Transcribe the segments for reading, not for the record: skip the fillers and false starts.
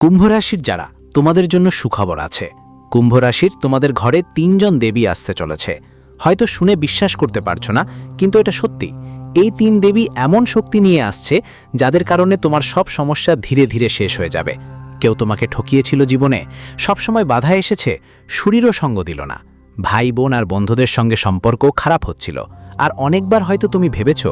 কুম্ভ রাশির যারা তোমাদের জন্য সুখবর আছে। কুম্ভ রাশির তোমাদের ঘরে ৩ জন দেবী আসতে চলেছে। হয়তো শুনে বিশ্বাস করতে পারছো না, কিন্তু এটা সত্যি। এই ৩ দেবী এমন শক্তি নিয়ে আসছে যাদের কারণে তোমার সব সমস্যা ধীরে ধীরে শেষ হয়ে যাবে। কেউ তোমাকে ঠকিয়েছিল জীবনে, সবসময় বাধা এসেছে, শরীরও সঙ্গ দিল না, ভাই বোন আর বন্ধুদের সঙ্গে সম্পর্ক খারাপ হচ্ছিল, আর অনেকবার হয়তো তুমি ভেবেছ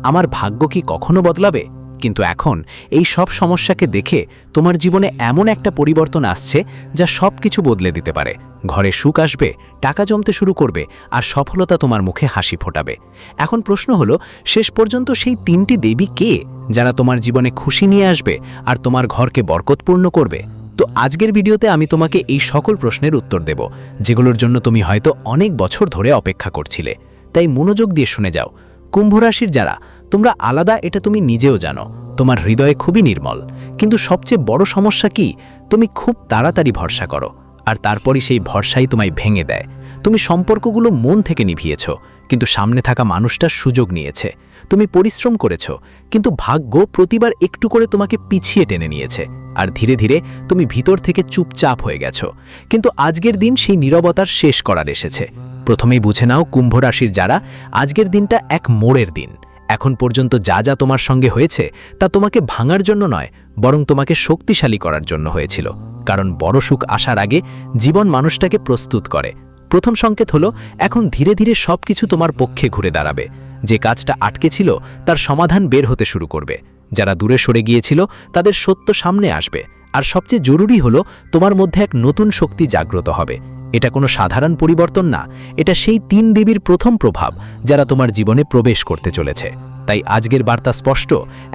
আমার ভাগ্য কি কখনো বদলাবে। কিন্তু এখন এই সব সমস্যাকে দেখে তোমার জীবনে এমন একটা পরিবর্তন আসছে যা সব কিছু বদলে দিতে পারে। ঘরে সুখ আসবে, টাকা জমতে শুরু করবে, আর সফলতা তোমার মুখে হাসি ফোটাবে। এখন প্রশ্ন হলো, শেষ পর্যন্ত সেই ৩টি দেবী কে, যারা তোমার জীবনে খুশি নিয়ে আসবে আর তোমার ঘরকে বরকতপূর্ণ করবে? তো আজকের ভিডিওতে আমি তোমাকে এই সকল প্রশ্নের উত্তর দেব, যেগুলোর জন্য তুমি হয়তো অনেক বছর ধরে অপেক্ষা করছিলে। তাই মনোযোগ দিয়ে শুনে যাও। কুম্ভ রাশির যারা তোমরা আলাদা, এটা তুমি নিজেও জানো। তোমার হৃদয়ে খুবই নির্মল, কিন্তু সবচেয়ে বড় সমস্যা কি, তুমি খুব তাড়াতাড়ি ভরসা করো, আর তারপরই সেই ভরসাই তোমায় ভেঙে দেয়। তুমি সম্পর্কগুলো মন থেকে নিভিয়েছ, কিন্তু সামনে থাকা মানুষটার সুযোগ নিয়েছে। তুমি পরিশ্রম করেছ, কিন্তু ভাগ্য প্রতিবার একটু করে তোমাকে পিছিয়ে টেনে নিয়েছে, আর ধীরে ধীরে তুমি ভিতর থেকে চুপচাপ হয়ে গেছো। কিন্তু আজকের দিন সেই নীরবতার শেষ করার এসেছে। প্রথমেই বুঝে নাও কুম্ভ রাশির যারা, আজকের দিনটা এক মোড়ের দিন। এখন পর্যন্ত যা যা তোমার সঙ্গে হয়েছে তা তোমাকে ভাঙার জন্য নয়, বরং তোমাকে শক্তিশালী করার জন্য হয়েছিল। কারণ বড় সুখ আসার আগে জীবন মানুষটাকে প্রস্তুত করে। প্রথম সংকেত হলো, এখন ধীরে ধীরে সবকিছু তোমার পক্ষে ঘুরে দাঁড়াবে। যে কাজটা আটকে ছিল তার সমাধান বের হতে শুরু করবে। যারা দূরে সরে গিয়েছিল তাদের সত্য সামনে আসবে। আর সবচেয়ে জরুরি হলো, তোমার মধ্যে এক নতুন শক্তি জাগ্রত হবে। এটা কোনো সাধারণ পরিবর্তন না, এটা সেই ৩ দেবীর প্রথম প্রভাব যারা তোমার জীবনে প্রবেশ করতে চলেছে। তাই আজকের বার্তা স্পষ্ট,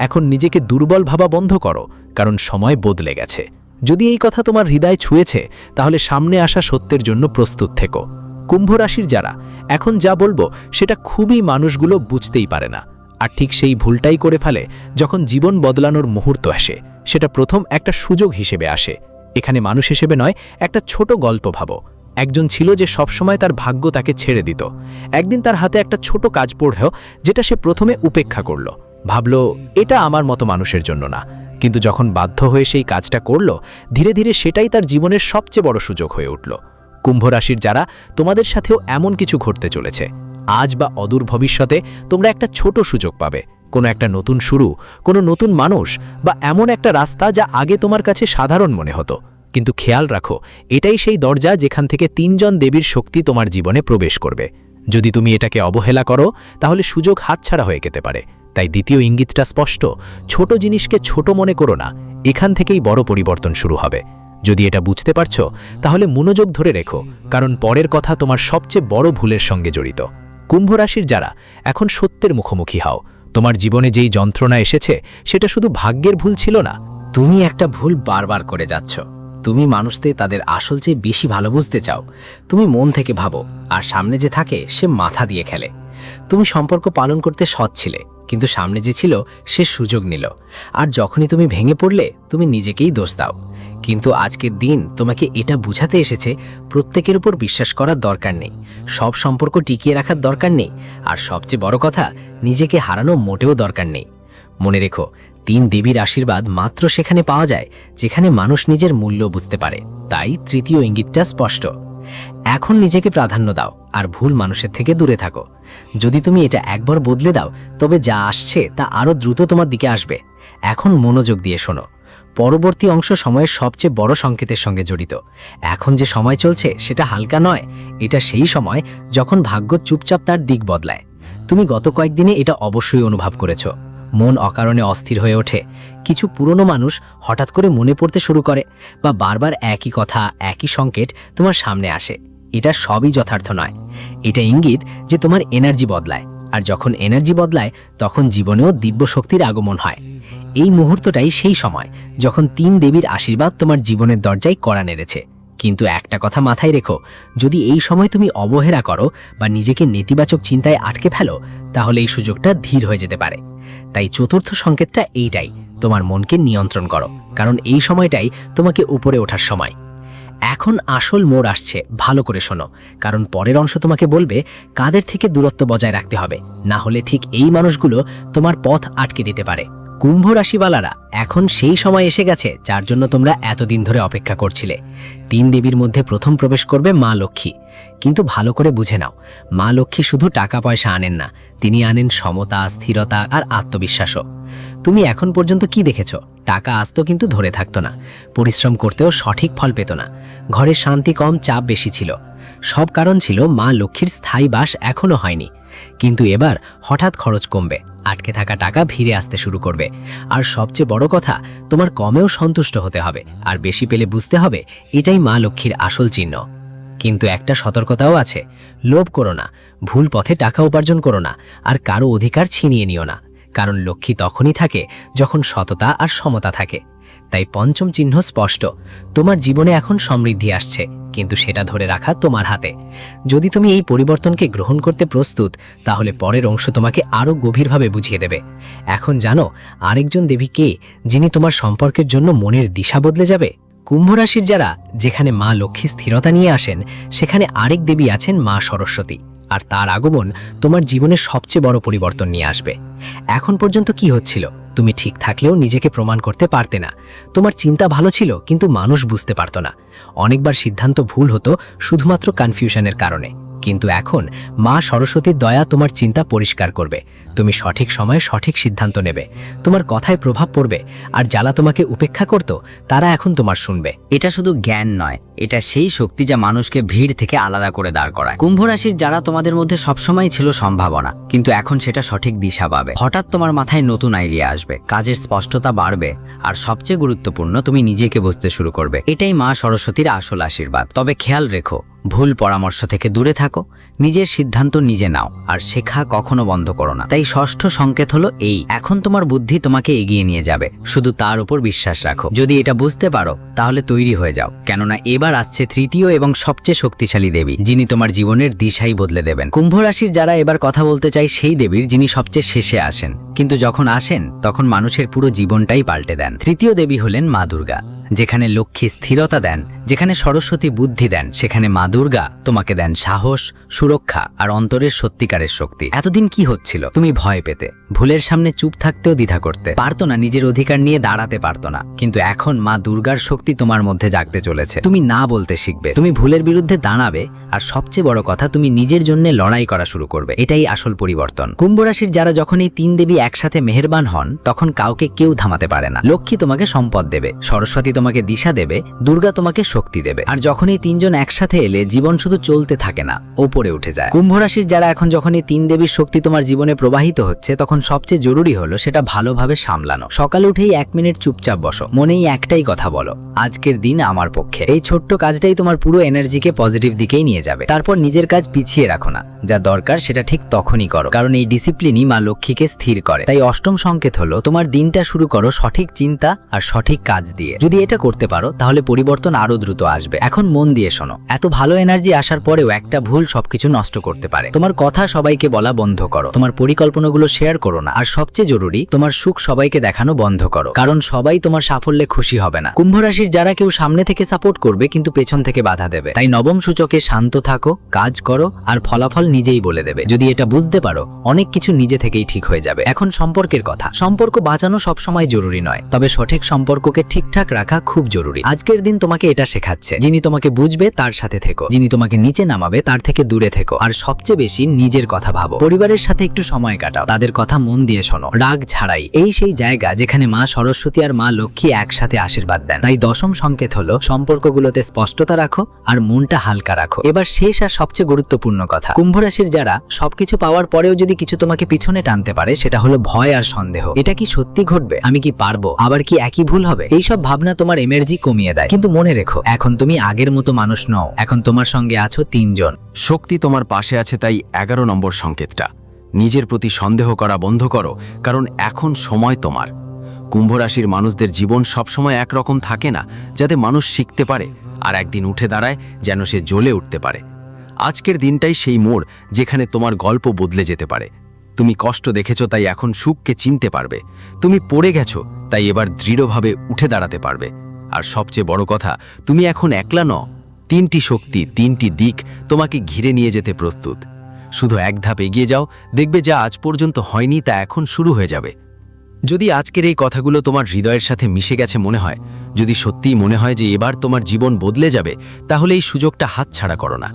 এখন নিজেকে দুর্বল ভাবা বন্ধ করো, কারণ সময় বদলে গেছে। যদি এই কথা তোমার হৃদয় ছুঁয়েছে, তাহলে সামনে আসা সত্যের জন্য প্রস্তুত থেকো। কুম্ভ রাশির যারা, এখন যা বলবো সেটা খুবই মানুষগুলো বুঝতেই পারে না, আর ঠিক সেই ভুলটাই করে ফেলে যখন জীবন বদলানোর মুহূর্ত আসে। সেটা প্রথম একটা সুযোগ হিসেবে আসে। এখানে মানুষ হিসেবে নয়, একটা ছোট গল্প ভাবো। একজন ছিল যে সবসময় তার ভাগ্য তাকে ছেড়ে দিত। একদিন তার হাতে একটা ছোট কাজ পড়ল, যেটা সে প্রথমে উপেক্ষা করল। ভাবল এটা আমার মতো মানুষের জন্য না। কিন্তু যখন বাধ্য হয়ে সেই কাজটা করল, ধীরে ধীরে সেটাই তার জীবনের সবচেয়ে বড় সুযোগ হয়ে উঠল। কুম্ভ রাশির যারা, তোমাদের সাথেও এমন কিছু ঘটতে চলেছে। আজ বা অদূর ভবিষ্যতে তোমরা একটা ছোট সুযোগ পাবে, কোনো একটা নতুন শুরু, কোনো নতুন মানুষ, বা এমন একটা রাস্তা যা আগে তোমার কাছে সাধারণ মনে হতো। কিন্তু খেয়াল রাখো, এটাই সেই দরজা যেখান থেকে ৩ জন দেবীর শক্তি তোমার জীবনে প্রবেশ করবে। যদি তুমি এটাকে অবহেলা করো, তাহলে সুযোগ হাতছাড়া হয়ে যেতে পারে। তাই দ্বিতীয় ইঙ্গিতটা স্পষ্ট, ছোট জিনিসকে ছোট মনে করো না, এখান থেকেই বড় পরিবর্তন শুরু হবে। যদি এটা বুঝতে পারছো, তাহলে মনোযোগ ধরে রেখো, কারণ পরের কথা তোমার সবচেয়ে বড় ভুলের সঙ্গে জড়িত। কুম্ভ রাশির যারা, এখন সত্যের মুখোমুখি হও। তোমার জীবনে যেই যন্ত্রণা এসেছে সেটা শুধু ভাগ্যের ভুল ছিল না। তুমি একটা ভুল বারবার করে যাচ্ছ। তুমি মানুষদের তাদের আসল চেয়ে বেশি ভালো বুঝতে চাও। তুমি মন থেকে ভাবো, আর সামনে যে থাকে সে মাথা দিয়ে খেলে। তুমি সম্পর্ক পালন করতে সৎ ছিলে, কিন্তু সামনে যে ছিল সে সুযোগ নিল। আর যখনই তুমি ভেঙে পড়লে, তুমি নিজেকেই দোষ দাও। কিন্তু আজকের দিন তোমাকে এটা বুঝাতে এসেছে, প্রত্যেকের উপর বিশ্বাস করার দরকার নেই, সব সম্পর্ক টিকিয়ে রাখার দরকার নেই, আর সবচেয়ে বড় কথা, নিজেকে হারানো মোটেও দরকার নেই। মনে রেখো, ৩ দেবীর আশীর্বাদ মাত্র সেখানে পাওয়া যায় যেখানে মানুষ নিজের মূল্য বুঝতে পারে। তাই তৃতীয় ইঙ্গিতটা স্পষ্ট। এখন নিজেকে প্রাধান্য দাও, আর ভুল মানুষের থেকে দূরে থাকো। যদি তুমি এটা একবার বদলে দাও, তবে যা আসছে তা আরও দ্রুত তোমার দিকে আসবে। এখন মনোযোগ দিয়ে শোনো। পরবর্তী অংশ সময়ের সবচেয়ে বড় সংকেতের সঙ্গে জড়িত। এখন যে সময় চলছে সেটা হালকা নয়, এটা সেই সময় যখন ভাগ্য চুপচাপ তার দিক বদলায়। তুমি গত কয়েকদিনে এটা অবশ্যই অনুভব করেছো। মন অকারণে অস্থির হয়ে ওঠে, কিছু পুরনো মানুষ হঠাৎ করে মনে পড়তে শুরু করে, বা বারবার একই কথা, একই সংকেত তোমার সামনে আসে। এটা সবই যথার্থ নয়, এটা ইঙ্গিত যে তোমার এনার্জি বদলায়, আর যখন এনার্জি বদলায় তখন জীবনেও দিব্য শক্তির আগমন হয়। এই মুহূর্তটাই সেই সময় যখন ৩ দেবীর আশীর্বাদ তোমার জীবনের দরজায় কড়া নেড়েছে। কিন্তু একটা কথা মাথায় রেখো, যদি এই সময় তুমি অবহেলা করো বা নিজেকে নেতিবাচক চিন্তায় আটকে ফেলো, তাহলে এই সুযোগটা ধীর হয়ে যেতে পারে। তাই চতুর্থ সংকেতটা এইটাই, তোমার মনকে নিয়ন্ত্রণ করো, কারণ এই সময়টাই তোমাকে উপরে ওঠার সময়। এখন আসল মোড় আসছে, ভালো করে শোনো, কারণ পরের অংশ তোমাকে বলবে কাদের থেকে দূরত্ব বজায় রাখতে হবে, না হলে ঠিক এই মানুষগুলো তোমার পথ আটকে দিতে পারে। কুম্ভ রাশিওয়ালারা, এখন সেই সময় এসে গেছে যার জন্য তোমরা এতদিন ধরে অপেক্ষা করছিলে। 3 দেবীর মধ্যে প্রথম প্রবেশ করবে মা লক্ষ্মী। কিন্তু ভালো করে বুঝে নাও, মা লক্ষ্মী শুধু টাকা পয়সা আনেন না, তিনি আনেন সমতা, স্থিরতা আর আত্মবিশ্বাসও। তুমি এখন পর্যন্ত কি দেখেছো? টাকা আসতো কিন্তু ধরে থাকতো না, পরিশ্রম করতেও সঠিক ফল পেত না, ঘরে শান্তি কম, চাপ বেশি ছিল। সব কারণ ছিল মা লক্ষ্মীর স্থায়ী বাস এখনো হয়নি। কিন্তু এবার হঠাৎ খরচ কমবে, আটকে থাকা টাকা ফিরে আসতে শুরু করবে। আর সবচেয়ে বড় কথা, তোমার কমেও সন্তুষ্ট হতে হবে, আর বেশি পেলে বুঝতে হবে এটাই মা লক্ষ্মীর আসল চিহ্ন। কিন্তু একটা সতর্কতাও আছে, লোভ করো না, ভুল পথে টাকা উপার্জন করো না, আর কারো অধিকার ছিনিয়ে নিও না। কারণ লক্ষ্মী তখনই থাকে যখন সততা আর সমতা থাকে। তাই পঞ্চম চিহ্ন স্পষ্ট, তোমার জীবনে এখন সমৃদ্ধি আসছে, কিন্তু সেটা ধরে রাখা তোমার হাতে। যদি তুমি এই পরিবর্তনকে গ্রহণ করতে প্রস্তুত, তাহলে পরের অংশ তোমাকে আরও গভীরভাবে বুঝিয়ে দেবে। এখন জানো আরেকজন দেবী কে, যিনি তোমার সম্পর্কের জন্য মনের দিশা বদলে যাবে? কুম্ভ রাশির যারা, যেখানে মা লক্ষ্মী স্থিরতা নিয়ে আসেন, সেখানে আরেক দেবী আছেন মা সরস্বতী। আর তার আগমন তোমার জীবনের সবচেয়ে বড় পরিবর্তন নিয়ে আসবে। এখন পর্যন্ত কি হচ্ছিল? তুমি ঠিক থাকলেও নিজেকে প্রমাণ করতে পারতে না। তোমার চিন্তা ভালো ছিল, কিন্তু মানুষ বুঝতে পারত না। অনেকবার সিদ্ধান্ত ভুল হতো শুধুমাত্র কনফিউশনের কারণে। কিন্তু এখন মা সরস্বতীর দয়া তোমার চিন্তা পরিষ্কার করবে। তুমি সঠিক সময়ে সঠিক সিদ্ধান্ত নেবে, তোমার কথায় প্রভাব পড়বে। আর যারা তোমাকে উপেক্ষা করত, তারা এখন তোমার শুনবে। এটা শুধু জ্ঞান নয়, এটা সেই শক্তি যা মানুষকে ভিড় থেকে আলাদা করে দাঁড় করায়। কুম্ভ রাশির যারা, তোমাদের মধ্যে সবসময় ছিল সম্ভাবনা, কিন্তু এখন সেটা সঠিক দিশা পাবে। হঠাৎ তোমার মাথায় নতুন আইডিয়া আসবে, কাজের স্পষ্টতা বাড়বে, আর সবচেয়ে গুরুত্বপূর্ণ, তুমি নিজেকে বুঝতে শুরু করবে। এটাই মা সরস্বতীর আসল আশীর্বাদ। তবে খেয়াল রেখো, ভুল পরামর্শ থেকে দূরে থাকো, নিজের সিদ্ধান্ত নিজে নাও, আর শেখা কখনো বন্ধ করো না। তাই ষষ্ঠ সংকেত হলো এই, এখন তোমার বুদ্ধি তোমাকে এগিয়ে নিয়ে যাবে, শুধু তার উপর বিশ্বাস রাখো। যদি এটা বুঝতে পারো, তাহলে তৈরি হয়ে যাও, কেননা এবার আসছে তৃতীয় এবং সবচেয়ে শক্তিশালী দেবী, যিনি তোমার জীবনের দিশাই বদলে দেবেন। কুম্ভ রাশির যারা, এবার কথা বলতে চাই সেই দেবীর যিনি সবচেয়ে শেষে আসেন, কিন্তু যখন আসেন তখন মানুষের পুরো জীবনটাই পাল্টে দেন। তৃতীয় দেবী হলেন মা দুর্গা। যেখানে লক্ষ্মী স্থিরতা দেন, যেখানে সরস্বতী বুদ্ধি দেন, সেখানে মা দুর্গা তোমাকে দেন সাহস, সুরক্ষা আর অন্তরের সত্যিকারের শক্তি। এতদিন কি হচ্ছিল? তুমি ভয় পেতে, ভুলের সামনে চুপ থাকতেও দ্বিধা করতে পারতো না, নিজের অধিকার নিয়ে দাঁড়াতে পারতো না। কিন্তু এখন মা দুর্গার শক্তি তোমার মধ্যে জাগতে চলেছে। তুমি না বলতে শিখবে, তুমি ভুলের বিরুদ্ধে দাঁড়াবে, আর সবচেয়ে বড় কথা, তুমি নিজের জন্য লড়াই করা শুরু করবে। এটাই আসল পরিবর্তন। কুম্ভ রাশির যারা, যখন এই 3 দেবী একসাথে মেহেরবান হন, তখন কাউকে কেউ থামাতে পারে না। লক্ষ্মী তোমাকে সম্পদ দেবে, সরস্বতী তোমাকে দিশা দেবে, দুর্গা তোমাকে শক্তি দেবে। আর যখন এই 3 জন একসাথে এলে, জীবন শুধু চলতে থাকে না, ওপরে উঠে যায়। কুম্ভ রাশির যারা, এখন যখন এই 3 দেবীর শক্তি তোমার জীবনে প্রবাহিত হচ্ছে, তখন সবচেয়ে জরুরি হলো সেটা ভালোভাবে সামলানো। সকালে উঠেই 1 মিনিট চুপচাপ বসো, মনেই একটাই কথা বলো, আজকের দিন আমার পক্ষে। এই ছোট্ট কাজটাই তোমার পুরো এনার্জিকে পজিটিভ দিকেই নিয়ে যাবে। তারপর নিজের কাজ পিছিয়ে রাখো না, যা দরকার সেটা ঠিক তখনই করো, কারণ এই ডিসিপ্লিনই মা লক্ষ্মীকে স্থির করে। তাই অষ্টম সংকেত হলো, তোমার দিনটা শুরু করো সঠিক চিন্তা আর সঠিক কাজ দিয়ে। যদি এটা করতে পারো, তাহলে পরিবর্তন আরো দ্রুত আসবে। এখন মন দিয়ে শোনো, এত ভালো এনার্জি আসার পরেও একটা ভুল সবকিছু নষ্ট করতে পারে। তোমার কথা সবাইকে বলা বন্ধ করো, তোমার পরিকল্পনাগুলো শেয়ার করো না, আর সবচেয়ে জরুরি, তোমার সুখ সবাইকে দেখানো বন্ধ করো, কারণ সবাই তোমার সাফল্যে খুশি হবে না। কুম্ভ রাশির যারা, কেউ সামনে থেকে সাপোর্ট করবে, কিন্তু পেছন থেকে বাধা দেবে। তাই নবম সূচকে শান্ত থাকো, কাজ করো, আর ফলাফল নিজেই বলে দেবে। যদি এটা বুঝতে পারো, অনেক কিছু নিজে থেকেই ঠিক হয়ে যাবে। এখন সম্পর্কের কথা। সম্পর্ক বাঁচানো সবসময় জরুরি নয়, তবে সঠিক সম্পর্ককে ঠিকঠাক রাখা খুব জরুরি। আজকের দিন তোমাকে এটা শেখাচ্ছে, যিনি তোমাকে বুঝবে তার সাথে থেকো, যিনি তোমাকে নিচে নামাবে তার থেকে দূরে থেকো, আর সবচেয়ে বেশি নিজের কথা ভাবো। পরিবারের সাথে একটু সময় কাটাও, তাদের কথা মন দিয়ে শোনো, রাগ ছাড়াই। এই সেই জায়গা যেখানে মা সরস্বতী আর মা লক্ষ্মী একসাথে আশীর্বাদ দেন। তাই দশম সংকেত হলো, সম্পর্কগুলোতে স্পষ্টতা রাখো আর মনটা হালকা রাখো। এবার শেষ আর সবচেয়ে গুরুত্বপূর্ণ কথা। কুম্ভ রাশির যারা, সবকিছু পাওয়ার পরেও যদি কিছু তোমাকে পিছনে টানতে পারে, সেটা হলো ভয় আর সন্দেহ। এটা কি সত্যি ঘটবে? আমি কি পারবো? আবার কি একই ভুল হবে? এইসব ভাবনা তোমার এনার্জি কমিয়ে দেয়। কিন্তু মনে রেখো, এখন তুমি আগের মতো মানুষ নও, এখন তোমার সঙ্গে আছো 3 জন। শক্তি তোমার পাশে আছে, তাই 11 নম্বর সংকেতটা, নিজের প্রতি সন্দেহ করা বন্ধ করো, কারণ এখন সময় তোমার। কুম্ভ রাশির মানুষদের জীবন সবসময় একরকম থাকে না, যাতে মানুষ শিখতে পারে আর একদিন উঠে দাঁড়ায় যেন সে জ্বলে উঠতে পারে। আজকের দিনটাই সেই মোড় যেখানে তোমার গল্প বদলে যেতে পারে। তুমি কষ্ট দেখেছো, তাই এখন সুখকে চিনতে পারবে। তুমি পড়ে গেছো, তাই এবার দৃঢ়ভাবে উঠে দাঁড়াতে পারবে। আর সবচেয়ে বড় কথা, তুমি এখন একলা নও, 3টি শক্তি, 3টি দিক তোমাকে ঘিরে নিয়ে যেতে প্রস্তুত। শুধু এক ধাপ এগিয়ে যাও, দেখবে যা আজ পর্যন্ত হয়নি তা এখন শুরু হয়ে যাবে। যদি আজকের এই কথাগুলো তোমার হৃদয়ের সাথে মিশে গেছে মনে হয়, যদি সত্যিই মনে হয় যে এবার তোমার জীবন বদলে যাবে, তাহলে এই সুযোগটা হাতছাড়া করো না।